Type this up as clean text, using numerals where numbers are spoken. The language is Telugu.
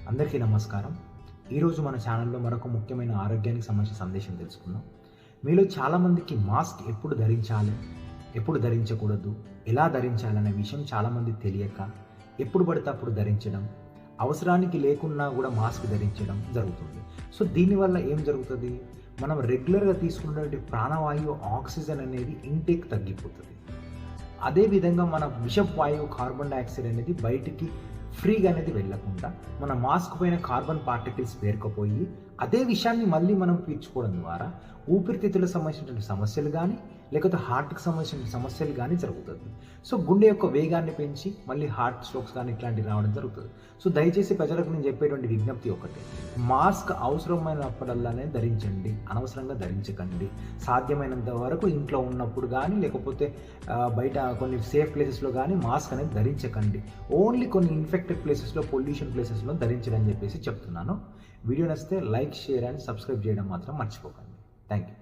అందరికీ నమస్కారం. ఈరోజు మన ఛానల్లో మరొక ముఖ్యమైన ఆరోగ్యానికి సంబంధించిన సందేశం తెలుసుకుందాం. మీలో చాలామందికి మాస్క్ ఎప్పుడు ధరించాలి, ఎప్పుడు ధరించకూడదు, ఎలా ధరించాలనే విషయం చాలామంది తెలియక ఎప్పుడు పడితే అప్పుడు ధరించడం, అవసరానికి లేకున్నా కూడా మాస్క్ ధరించడం జరుగుతుంది. సో దీనివల్ల ఏం జరుగుతుంది? మనం రెగ్యులర్గా తీసుకున్నటువంటి ప్రాణవాయువు ఆక్సిజన్ అనేది ఇంటేక్ తగ్గిపోతుంది. అదేవిధంగా మన విషపు వాయువు కార్బన్ డైఆక్సైడ్ అనేది బయటికి ఫ్రీగా అనేది వెళ్ళకుండా మన మాస్క్ పైన కార్బన్ పార్టికల్స్ పేరుకుపోయి అదే విషయాన్ని మళ్ళీ మనం పీల్చుకోవడం ద్వారా ఊపిరితిత్తులకు సంబంధించినటువంటి సమస్యలు కానీ లేకపోతే హార్ట్కి సంబంధించిన సమస్యలు కానీ జరుగుతుంది. సో గుండె యొక్క వేగాన్ని పెంచి మళ్ళీ హార్ట్ స్ట్రోక్స్ కానీ ఇట్లాంటివి రావడం జరుగుతుంది. సో దయచేసి ప్రజలకు నేను చెప్పేటువంటి విజ్ఞప్తి ఒకటి, మాస్క్ అవసరమైనప్పుడల్లానే ధరించండి, అనవసరంగా ధరించకండి. సాధ్యమైనంత వరకు ఇంట్లో ఉన్నప్పుడు కానీ లేకపోతే బయట కొన్ని సేఫ్ ప్లేసెస్లో కానీ మాస్క్ అనేది ధరించకండి. ఓన్లీ కొన్ని ఇన్ఫెక్టెడ్ ప్లేసెస్లో, పొల్యూషన్ ప్లేసెస్లో ధరించడం అని చెప్పేసి చెప్తున్నాను. వీడియో నచ్చితే లైక్, షేర్ అండ్ సబ్స్క్రైబ్ చేయడం మాత్రం మర్చిపోకండి. Thank you.